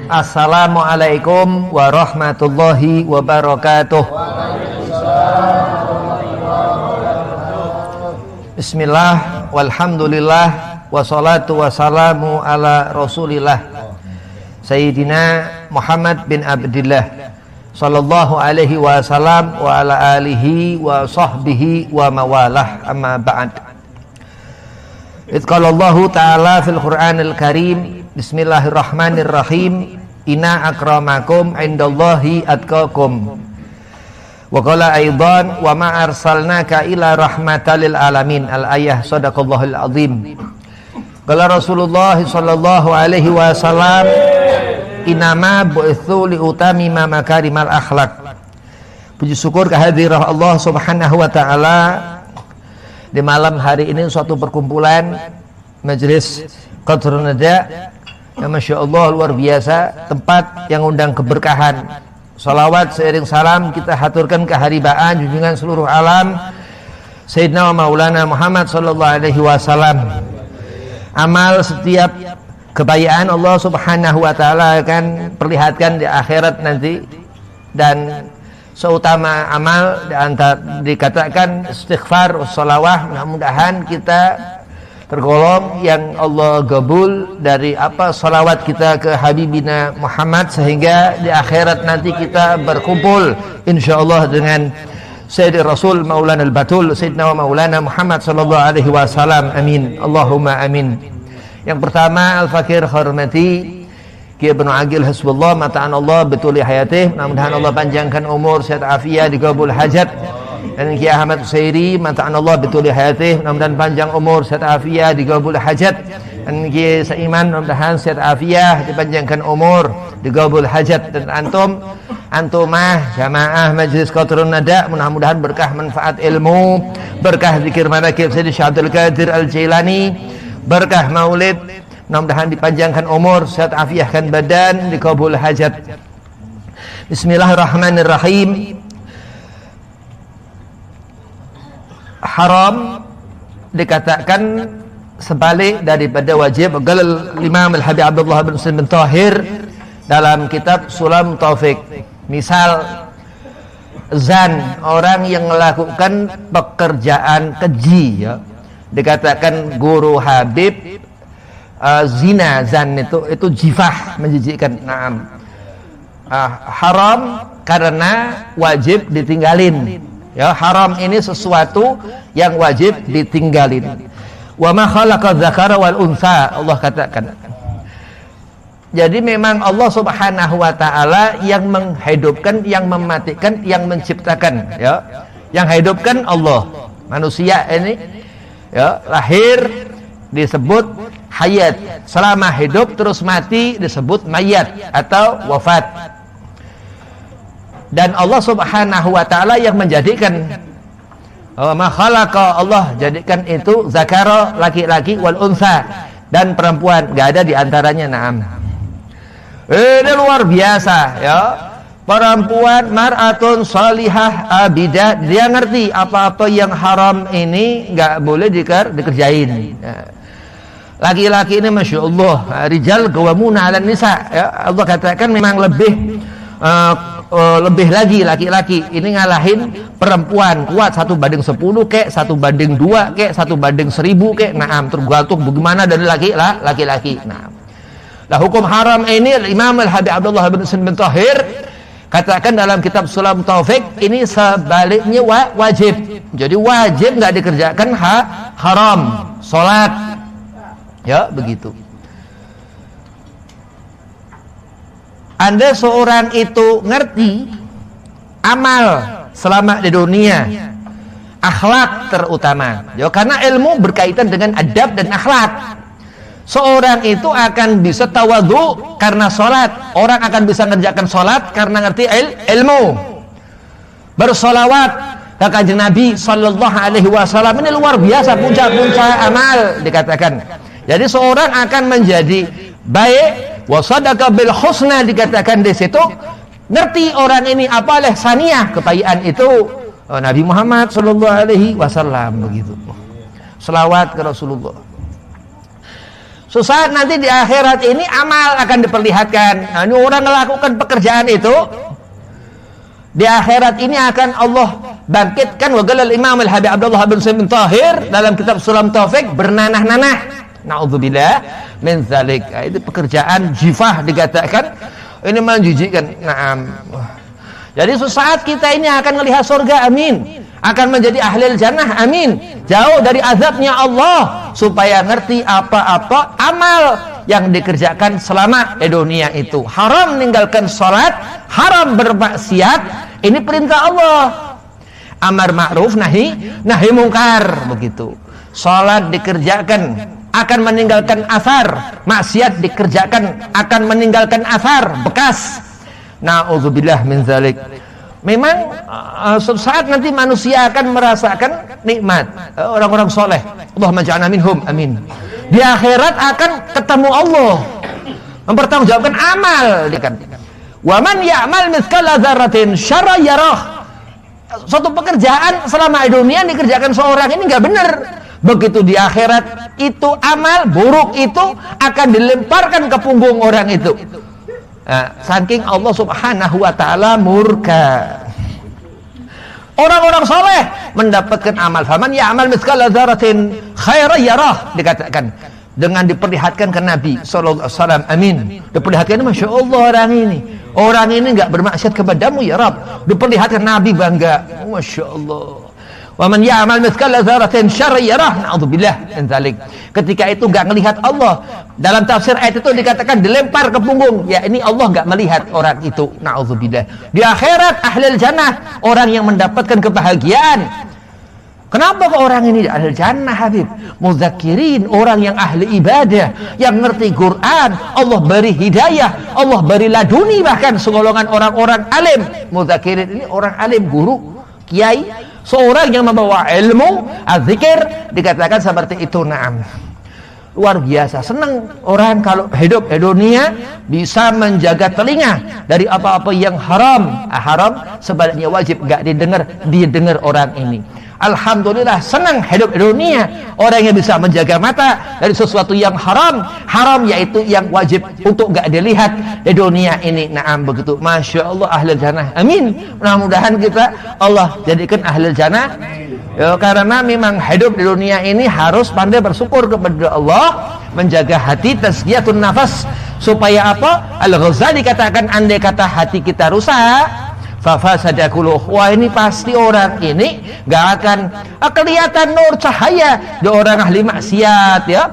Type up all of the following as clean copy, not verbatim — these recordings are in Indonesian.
Assalamualaikum warahmatullahi wabarakatuh. Bismillah, walhamdulillah, wassalatu wassalamu ala rasulillah Sayyidina Muhammad bin Abdillah sallallahu alaihi wasallam wa ala alihi wa sahbihi wa mawalah, amma ba'd. Itqalallahu ta'ala fil Qur'anil Karim, bismillahirrahmanirrahim, inna akramakum indallahi atqakum. Wa qala aidan wa ma arsalnaka ila rahmatan lil alamin. Al-ayah, sadaqallahul azim. Qala Rasulullah sallallahu alaihi wasallam, inama bu'itsu li utamima makarimal akhlak. Puji syukur kehadiran Allah Subhanahu wa taala di malam hari ini, suatu perkumpulan majelis Qadrun Nada yang Masya Allah luar biasa, tempat yang undang keberkahan. Salawat seiring salam kita haturkan keharibaan junjungan seluruh alam Sayyidina Maulana Muhammad sallallahu alaihi wasallam. Amal setiap kebayaan Allah Subhanahu wa taala akan perlihatkan di akhirat nanti, dan seutama amal dikatakan istighfar, sholawah. Mudah-mudahan kita tergolong yang Allah gabul dari sholawat kita ke Habibina Muhammad, sehingga di akhirat nanti kita berkumpul insyaallah dengan Sayyidi Rasul Maulana al-Batul Sayyidina Maulana Muhammad sallallahu alaihi wasallam. Amin, Allahumma amin. Yang pertama, al-fakir hormati Kiai Ibnu Agil Hasbullah, mata'an Allah betuli hayatih, mudah-mudahan Allah panjangkan umur, sehat afiat, digabul hajat. Dan Kiai Ahmad Usairi, mata'an Allah betuli hayatih, mudah-mudahan panjang umur, sehat afiat, digabul hajat. Dan Kiai Saiman, mudah-mudahan sehat afiat, dipanjangkan umur, digabul hajat. Dan antumah jamaah Majelis Qadrun Nada, mudah-mudahan berkah manfaat ilmu, berkah zikir manaqib Sayyidi Syekh Abdul Qadir Al-Jailani, berkah maulid, mudah-mudahan dipanjangkan umur, sehat afiahkan badan, dikabul hajat. Bismillahirrahmanirrahim. Haram dikatakan sebalik daripada wajib. Qala Imam Al-Habib Abdullah bin Muslim bin Tahir dalam kitab Sulam Taufik, misal zan, orang yang melakukan pekerjaan keji, ya, dikatakan guru Habib zina, zan itu jifah, menjijikkan. Naam. Haram karena wajib ditinggalin. Ya, haram ini sesuatu yang wajib ditinggalin. Wa ma khalaqa dzakara wal unsa, Allah katakan. Jadi memang Allah Subhanahu wa taala yang menghidupkan, yang mematikan, yang menciptakan, ya. Yang hidupkan Allah. Manusia ini, ya, lahir disebut hayat, selama hidup terus mati disebut mayat atau wafat. Dan Allah Subhanahu wa taala yang menjadikan ma khalaqa, Allah jadikan itu zakara, laki-laki, wal unsa, dan perempuan, enggak ada di antaranya. Naam. Ini luar biasa, ya. Perempuan mar'atun salihah abidah, dia ngerti apa-apa yang haram ini enggak boleh dikerjain. Ya. Laki-laki ini Masya Allah, rijal qawwamuna 'alan nisa, ya. Allah katakan memang lebih lagi laki-laki ini ngalahin perempuan, kuat 1:10 kek, 1:2 kek, 1:1000 kek. Naam, tergantung bagaimana dari laki-laki. Naam. Nah, hukum haram ini Imam Al-Habib Abdullah bin Muslim bin Tahir katakan dalam kitab Sulam Taufik, ini sebaliknya wajib. Jadi wajib nggak dikerjakan haram, salat. Ya, begitu. Anda seorang itu ngerti amal selama di dunia, akhlak terutama, ya, karena ilmu berkaitan dengan adab dan akhlak. Seorang itu akan bisa tawadhu karena sholat, orang akan bisa mengerjakan sholat karena ngerti ilmu. Bersolawat ke Kanjeng Nabi sallallahu alaihi wasallam, ini luar biasa, puncak-puncak amal dikatakan. Jadi seorang akan menjadi baik, wa sadaqa bil husna dikatakan di situ. Ngerti orang ini apa saniyah, kebayikan itu Nabi Muhammad sallallahu alaihi wasallam, begitu. Selawat ke Rasulullah. Suatu nanti di akhirat ini amal akan diperlihatkan. Nah, ini orang melakukan pekerjaan itu di akhirat ini akan Allah bangkitkan. Wa qala al-Imam Al-Habib Abdullah bin Sa'id bin Tahir dalam kitab Sulam Taufik, bernanah-nanah. Na'udzubillah min dzalik. Itu pekerjaan jifah dikatakan. Ini menjijikkan. Naam. Jadi sesaat kita ini akan melihat surga, amin. Akan menjadi ahli jannah, amin. Jauh dari azabnya Allah, supaya ngerti apa-apa amal yang dikerjakan selama di dunia itu. Haram meninggalkan salat, haram bermaksiat, ini perintah Allah. Amar ma'ruf, nahi mungkar, begitu. Salat dikerjakan akan meninggalkan asar, maksiat dikerjakan akan meninggalkan asar, bekas. Na'udzubillah min dzalik. Memang suatu saat nanti manusia akan merasakan nikmat orang-orang soleh. Allahumma ja'alna minhum, amin. Di akhirat akan ketemu Allah, mempertanggungjawabkan amal. Wa man ya'mal mithqala dzarratin syarran yarah. Suatu pekerjaan selama di dunia dikerjakan seorang ini nggak benar. Begitu di akhirat itu amal buruk itu akan dilemparkan ke punggung orang itu. Saking Allah Subhanahu wa ta'ala murka. Orang-orang soleh mendapatkan amal. Faman ya'mal mithqala dzarratin khairan yarah, dikatakan dengan diperlihatkan ke Nabi sallallahu alaihi wasallam, amin. Diperlihatkan, masya Allah orang ini enggak bermaksiat kepadamu ya Rabb. Diperlihatkan Nabi bangga, masya Allah. Wa man ya'mal mithqala dzarratin syarran yarah, na'udzubillah min dzalik. Ketika itu enggak melihat Allah. Dalam tafsir ayat itu dikatakan dilempar ke punggung. Ya, ini Allah enggak melihat orang itu, na'udzubillah. Di akhirat ahlul jannah, orang yang mendapatkan kebahagiaan. Kenapa kok orang ini di ahlul jannah, Habib? Mudzakirin, orang yang ahli ibadah, yang ngerti Quran, Allah beri hidayah, Allah beri laduni, bahkan segolongan orang-orang alim. Mudzakirin ini orang alim, guru, kiai, seorang yang membawa ilmu, az-zikir, dikatakan seperti itu. Naam. Luar biasa, senang orang kalau hidup di dunia bisa menjaga telinga dari apa-apa yang haram. Haram sebaliknya wajib, enggak didengar orang ini. Alhamdulillah, senang hidup di dunia orang yang bisa menjaga mata dari sesuatu yang haram. Haram yaitu yang wajib untuk enggak dilihat di dunia ini. Naam, begitu. Masya Allah, ahlul jannah, amin. Mudah-mudahan kita Allah jadikan ahlul jannah. Ya, karena memang hidup di dunia ini harus pandai bersyukur kepada Allah, menjaga hati, tazkiyatun nafas, supaya apa? Al-Ghazali katakan, andai kata hati kita rusak, fafasadakullah, wah ini pasti orang ini gak akan kelihatan nur cahaya di orang ahli maksiat, ya.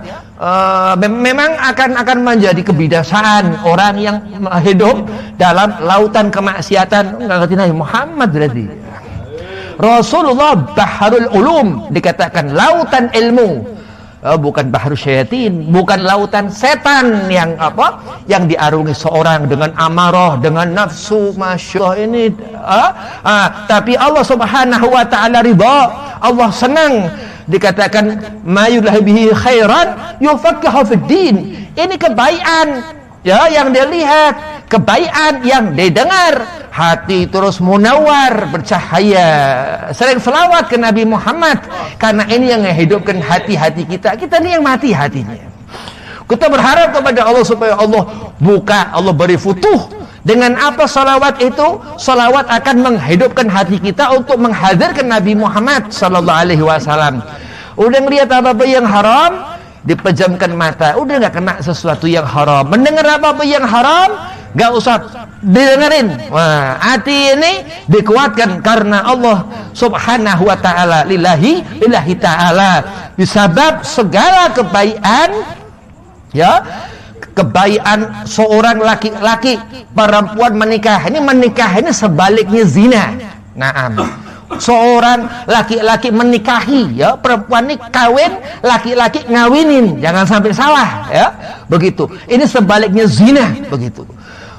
Memang akan menjadi kebidasaan orang yang hidup dalam lautan kemaksiatan. Nggak ngerti Nabi Muhammad berarti. Rasulullah baharul ulum, dikatakan lautan ilmu, bukan baharul syayatin, bukan lautan setan yang yang diarungi seorang dengan amarah, dengan nafsu. Masya Allah ini tapi Allah Subhanahu wa ta'ala ridha, Allah senang. Dikatakan mayulah bihi khairan yufaqihu fid din. Ini kebaikan ya yang dilihat, kebaikan yang didengar, hati terus munawar, bercahaya. Sering selawat ke Nabi Muhammad, karena ini yang menghidupkan hati-hati kita. Kita ini yang mati hatinya. Kita berharap kepada Allah supaya Allah buka, Allah beri futuh. Dengan apa salawat itu? Salawat akan menghidupkan hati kita untuk menghadirkan Nabi Muhammad sallallahu alaihi wasallam. Udah ngelihat apa-apa yang haram, dipejamkan mata, udah nggak kena sesuatu yang haram. Mendengar apa-apa yang haram, nggak usah didengerin. Wah, hati ini dikuatkan karena Allah Subhanahu wa ta'ala, lillahi ta'ala, disabab segala kebaikan, ya, kebaikan seorang laki-laki, perempuan menikah ini sebaliknya zina. Naam. Seorang laki-laki menikahi, ya, perempuan ini kawin, laki-laki ngawinin, jangan sampai salah, ya, begitu. Ini sebaliknya zina, begitu.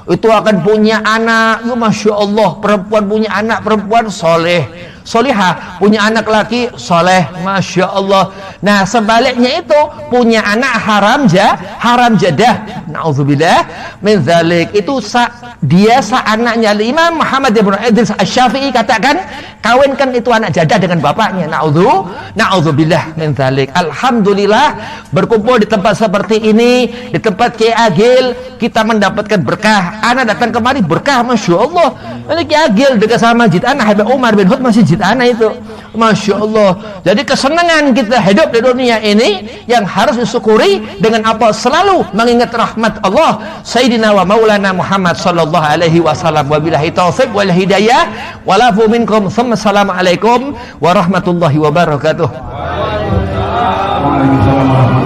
Itu akan punya anak, ya, masya Allah, perempuan punya anak perempuan soleh, solihah, punya anak laki soleh, masya Allah. Nah sebaliknya itu punya anak haram jadah, na'udzubillah min dzalik. Itu dia anaknya Imam Muhammad ibn Idris Asy-Syafi'i katakan, kawinkan itu anak jadah dengan bapaknya. Na'udzubillah min dzalik. Alhamdulillah berkumpul di tempat seperti ini, di tempat Kiai Agil, kita mendapatkan berkah. Anak datang kemari berkah, Masya Allah. Ini Kiai Agil dekat sama Masjid Ana, Habib Umar bin Hud Masjid Ana itu, Masya Allah. Jadi kesenangan kita hidup di dunia ini yang harus disyukuri dengan apa? Selalu mengingat rahmat Allah Sayyidina wa Maulana Muhammad sallallahu alaihi wasallam. Wabillahi taufiq wal hidayah. Walafu minkum. Assalamualaikum warahmatullahi wabarakatuh. Waalaikumsalam.